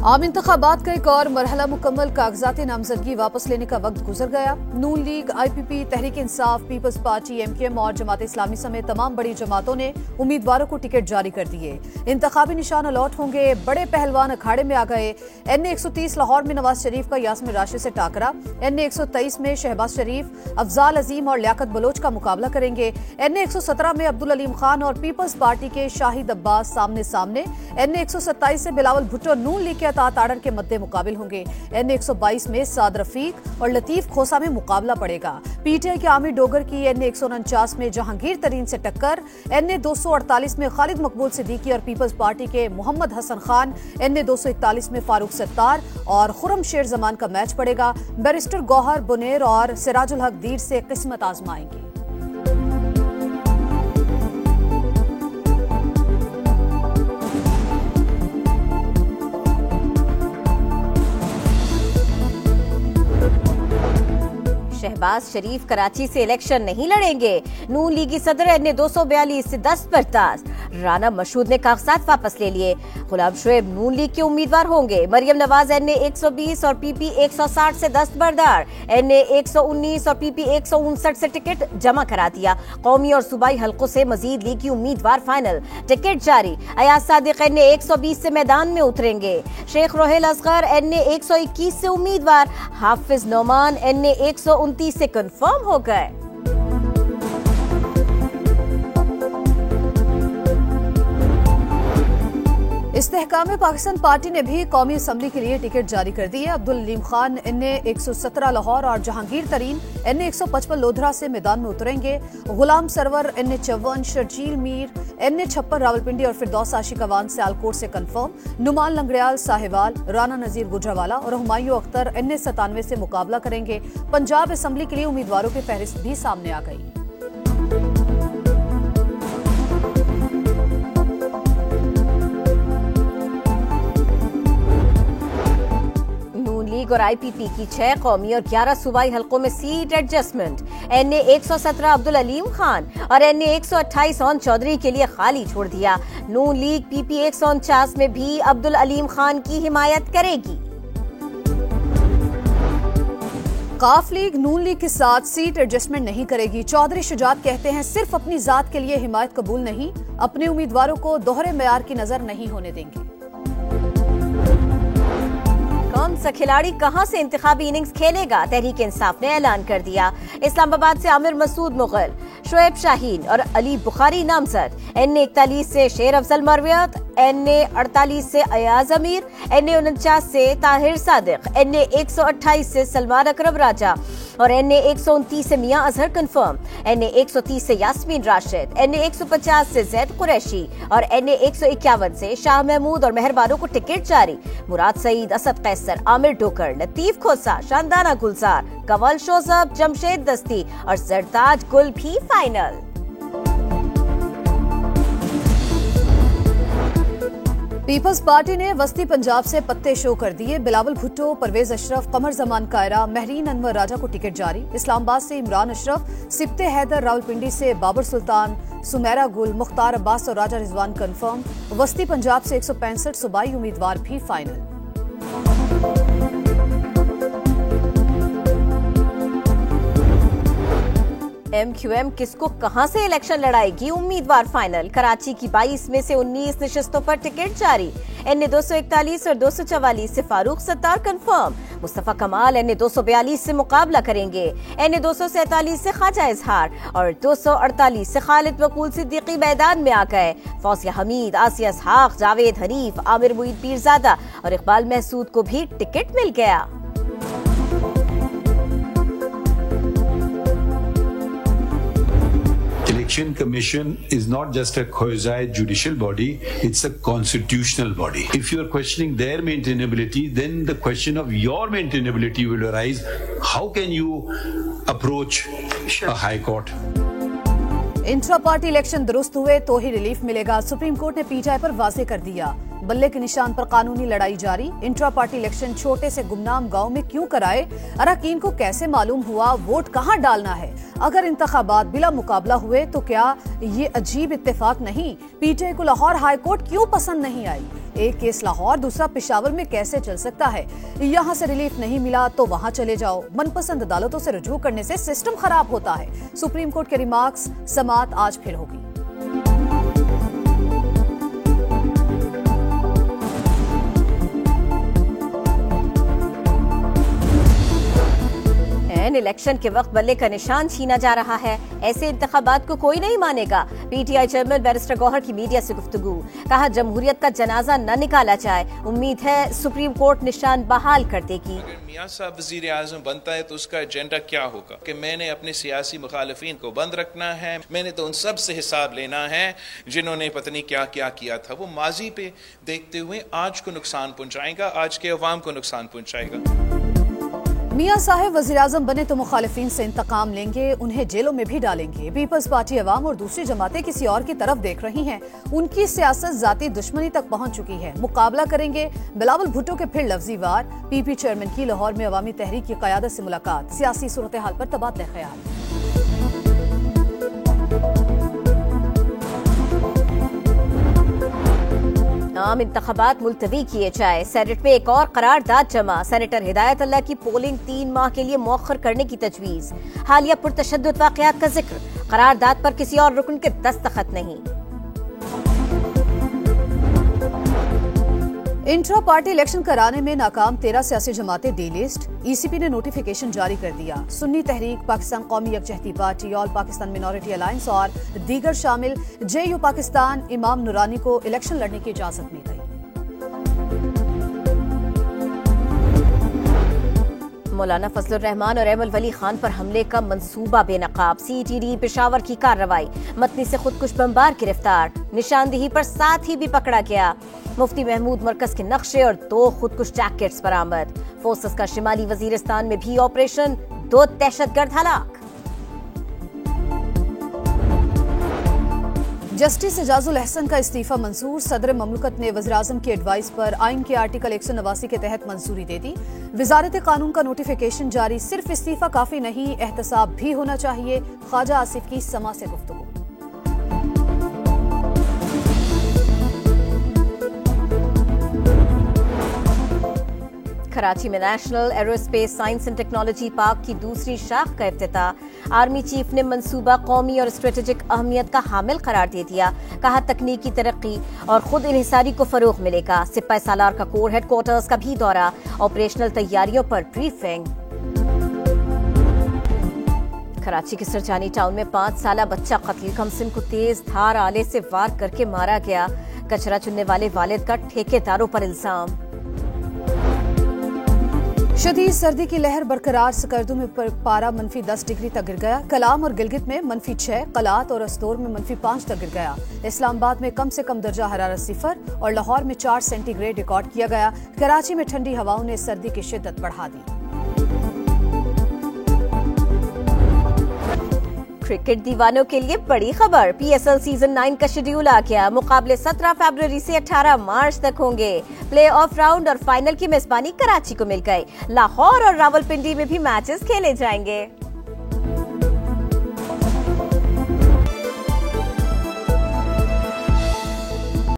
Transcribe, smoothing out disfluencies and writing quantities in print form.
आम इंतखाबात का एक और मरहला मुकम्मल, कागजाती नामजदगी वापस लेने का वक्त गुजर गया। नून league, IPP, Tehreek Insaf, peoples party, MQM और जमात इस्लामी समेत तमाम बड़ी जमातों ने उम्मीदवारों को टिकट जारी कर दिए। इंतखाबी निशान अलॉट होंगे। बड़े पहलवान अखाड़े में आ गए। NA 130 लाहौर में नवाज शरीफ का यास्मिन राशिद से टाकरा। NA 123 में शहबाज शरीफ, अफजाल अजीम और लियाकत बलोच का मुकाबला करेंगे। NA 117 में अब्दुल अलीम खान और पीपल्स पार्टी के शाहिद अब्बास सामने सामने। NA 127 से बिलावल भुट्टो नून लीग के अतात आड़र के मद्दे मुकाबिल होंगे। NA 122 में साद रफीक और लतीफ खोसा में मुकाबला पड़ेगा। PTI के आमिर डोगर की NA 149 में जहांगीर तरीन से टक्कर। NA 248 में खालिद मकबूल सिद्दीकी और पीपल्स पार्टी के मोहम्मद हसन खान। NA 241 में फारूक सत्तार और खुरम शेर जमान का मैच पड़ेगा। बैरिस्टर गौहर बुनेर और सिराजुल हक दीर से किस्मत आजमाएंगे। शहबाज शरीफ कराची से इलेक्शन नहीं लड़ेंगे। नून लीगी सदर NA 242 से 10 बर्दाश्त। राना मशहूद ने कागजात वापस ले लिए। गुलाम शुएब नून लीग के उम्मीदवार होंगे। मरियम नवाज NA 120 और PP 160 से दस्तबरदार। NA 119 और PP 159 से टिकट जमा करा दिया। कौमी और सूबाई हलकों से मजीद लीग की उम्मीदवार फाइनल। टिकट जारी। अयाज सादिक NA 120 से मैदान में उतरेंगे। शेख रोहेल असगर NA 121 से उम्मीदवार। हाफिज नोमान NA 129 से कंफर्म हो गए। इस्तेहकाम पाकिस्तान पार्टी ने भी कौमी असम्बली के लिए टिकट जारी कर दी है। अब्दुल अलीम खान NA 117 लाहौर और जहांगीर तरीन NA 155 लोधरा से मैदान में उतरेंगे। गुलाम सरवर NA 54, शर्जील मीर NA 56 रावलपिंडी और फिरदौस आशिक अवान सियालकोट से कंफर्म। नुमान लंगड़ियाल साहिवाल, राना नजीर गुजरावाला और हुमायूं अख्तर NA 97 से मुकाबला करेंगे। पंजाब असम्बली के लिए उम्मीदवारों की फहरिस्त भी सामने आ गई। लीग और IPP की 6 कौमी और 11 सूबाई हलकों में seat adjustment. NA 117 Abdul Aleem Khan और NA 128 ओन चौधरी के लिए खाली छोड़ दिया। नून लीग PP 149 में भी अब्दुल अलीम खान की हिमायत करेगी। काफ लीग नून लीग के साथ सीट एडजस्टमेंट नहीं करेगी। चौधरी शुजात कहते हैं सिर्फ अपनी जात के लिए हिमायत कबूल नहीं, अपने उम्मीदवारों को दोहरे मेयार की नजर नहीं होने देंगे। कौन सा खिलाड़ी कहां से इंतखाबी इनिंग्स खेलेगा, तहरीक इंसाफ ने ऐलान कर दिया। इस्लामाबाद से आमिर मसूद मुगल, शोएब शाहीन और अली बुखारी नामजद। NA 41 से शेर अफजल मरवियत, NA 48 से अयाज अमीर, NA 49 से ताहिर सादिक, NA 128 से सलमान अकरम राजा और NA 129 से मियां अजहर कंफर्म। NA 130 से यास्मीन राशिद, NA 150 से जैद कुरैशी और NA 151 से शाह महमूद और मेहरबानों को टिकट जारी। मुराद सईद, असद कैसर, आमिर डोकर, लतीफ खोसा, शानदाना गुलजार, कवल शोजब, जमशेद दस्ती और सरताज गुल भी फाइनल। पीपल्स पार्टी ने वस्ती पंजाब से पत्ते शो कर दिए। बिलावल भुट्टो, परवेज अशरफ, कमर जमान कायरा, महरीन अनवर राजा को टिकट जारी। इस्लामाबाद से इमरान अशरफ, सिप्ते हैदर, रावलपिंडी से बाबर सुल्तान, सुमेरा गुल, मुख्तार अब्बास और राजा रिजवान कंफर्म। वस्ती पंजाब से 165 सूबाई उम्मीदवार भी फाइनल। MQM किसको कहां से इलेक्शन लड़ाएगी, उम्मीदवार फाइनल। कराची की 22 में से 19 नशिस्तों पर टिकट जारी। NA 241 और 244 से फारूक सत्तार कंफर्म। मुस्तफा कमाल NA 242 से मुकाबला करेंगे। NA 247 से ख्वाजा इजहार और 248 से खालिद मकबूल सिद्दीकी मैदान में आ गए। फौजिया हमीद, आसिया इसहाक, जावेद हनीफ, आमिर मुईद पीरजादा और इकबाल महसूद को भी टिकट मिल गया। Election Commission is not just a quasi judicial body, it's a constitutional body. If you are questioning their maintainability, then the question of your maintainability will arise. How can you approach a high court? Intra party election दुरुस्त हुए तो ही relief मिलेगा। Supreme court ने PTI पर वाजे कर दिया। बल्ले के निशान पर कानूनी लड़ाई जारी। इंट्रा पार्टी इलेक्शन छोटे से गुमनाम गांव में क्यों कराए? अरकान को कैसे मालूम हुआ वोट कहां डालना है? अगर इंतखाबात बिला मुकाबला हुए तो क्या ये अजीब इत्तेफाक नहीं? पीटीआई को लाहौर हाई कोर्ट क्यों पसंद नहीं आई? एक केस लाहौर दूसरा पेशावर में कैसे चल सकता है? यहाँ से रिलीफ नहीं मिला तो वहाँ चले जाओ। मनपसंद अदालतों से रुजू करने से सिस्टम खराब होता है। सुप्रीम कोर्ट के रिमार्क्स समाअत आज फिर होगी। इलेक्शन के वक्त बल्ले का निशान छीना जा रहा है। ऐसे इंतखाबात को कोई नहीं मानेगा। पीटीआई चेयरमैन बैरिस्टर गौहर की मीडिया से गुफ्तगू। कहा जमहूरियत का जनाजा न निकाला जाए। उम्मीद है सुप्रीम कोर्ट निशान बहाल कर देगी। अगर मियां साहब वजीर आजम बनता है तो उसका एजेंडा क्या होगा कि मैंने अपने सियासी मुखालिफिन को बंद रखना है, मैंने तो उन सब से हिसाब लेना है जिन्होंने पता नहीं क्या क्या किया था। वो माजी पे देखते हुए आज को नुकसान पहुंचाएगा, आज के अवाम को नुकसान पहुंचाएगा। मियां साहब वजीर आजम बने तो मुखालिफिन से इंतकाम लेंगे, उन्हें जेलों में भी डालेंगे। पीपल्स पार्टी अवाम और दूसरी जमातें किसी और की तरफ देख रही हैं। उनकी सियासत जाती दुश्मनी तक पहुंच चुकी है। मुकाबला करेंगे। बिलावल भुट्टो के फिर लफ्जी वार। पीपी चेयरमैन की लाहौर में अवामी तहरीक की क़यादत से मुलाकात। सियासी सूरत हाल पर तबादला ख्याल। आम इंतखाबात मुलतवी किए जाए। सेनेट में एक और करारदाद जमा। सेनेटर हिदायत अल्लाह की पोलिंग 3 माह के लिए मौखर करने की तजवीज। हालिया पुरतशद्दुद वाक़यात का जिक्र। करारदाद पर किसी और रुकन के दस्तखत नहीं। इंट्रा पार्टी इलेक्शन कराने में नाकाम 13 सियासी जमातें डीलिस्ट। ईसीपी ने नोटिफिकेशन जारी कर दिया। Sunni Tehreek, Pakistan Qaumi Yakjehti party, all Pakistan minority alliance और दीगर शामिल जेयू पाकिस्तान इमाम नूरानी को इलेक्शन लड़ने की इजाजत मिल गई। मौलाना फजलुर रहमान और अहमद वली खान पर हमले का मंसूबा बेनकाब। सीटीडी पेशावर की कार्रवाई। मतनी से खुदकुश बमबार गिरफ्तार। निशानदेही पर साथी भी पकड़ा गया। मुफ्ती महमूद मरकज के नक्शे और 2 खुदकुश जैकेट्स बरामद। फोर्सेस का शिमाली वजीरिस्तान में भी ऑपरेशन। 2 दहशतगर्द हलाक। जस्टिस एजाजुल अहसन का इस्तीफा मंजूर। सदर ममलकत ने वज़ीर-ए-आज़म की एडवाइस पर आइन के आर्टिकल 189 के तहत मंजूरी दे दी। वजारत कानून का नोटिफिकेशन जारी। सिर्फ इस्तीफा काफी नहीं, एहतसाब भी होना चाहिए। ख्वाजा आसिफ की समा से गुफ्तगू। कराची में national aerospace science and technology park की दूसरी शाख का इफ्तिताह। आर्मी चीफ ने मंसूबा कौमी और स्ट्रेटेजिक अहमियत का हामिल करार दे दिया। कहा तकनीकी तरक्की और खुद इन्हिसारी को फरोग मिलेगा। सिपाही सालार का कोर हेडक्वार्टर्स का भी दौरा। ऑपरेशनल तैयारियों पर ब्रीफिंग। कराची के सरजानी टाउन में 5 साला बच्चा कत्ल। कमसिन को तेज धार आले से वार करके मारा गया। कचरा चुनने वाले वालिद का ठेकेदारों पर इल्जाम। शदीद सर्दी की लहर बरकरार। सकर्दू में पारा -10 डिग्री तक गिर गया। कलाम और गिलगित में -6, कलात और अस्तोर में -5 तक गिर गया। इस्लामाबाद में कम से कम दर्जा हरारत 0 और लाहौर में 4 सेंटीग्रेड रिकॉर्ड किया गया। कराची में ठंडी हवाओं ने सर्दी की शिद्दत बढ़ा दी। क्रिकेट दीवानों के लिए बड़ी खबर। पीएसएल सीजन 9 का शेड्यूल आ गया। मुकाबले 17 फरवरी से 18 मार्च तक होंगे। प्ले ऑफ राउंड और फाइनल की मेजबानी कराची को मिल गई। लाहौर और रावलपिंडी में भी मैचेस खेले जाएंगे।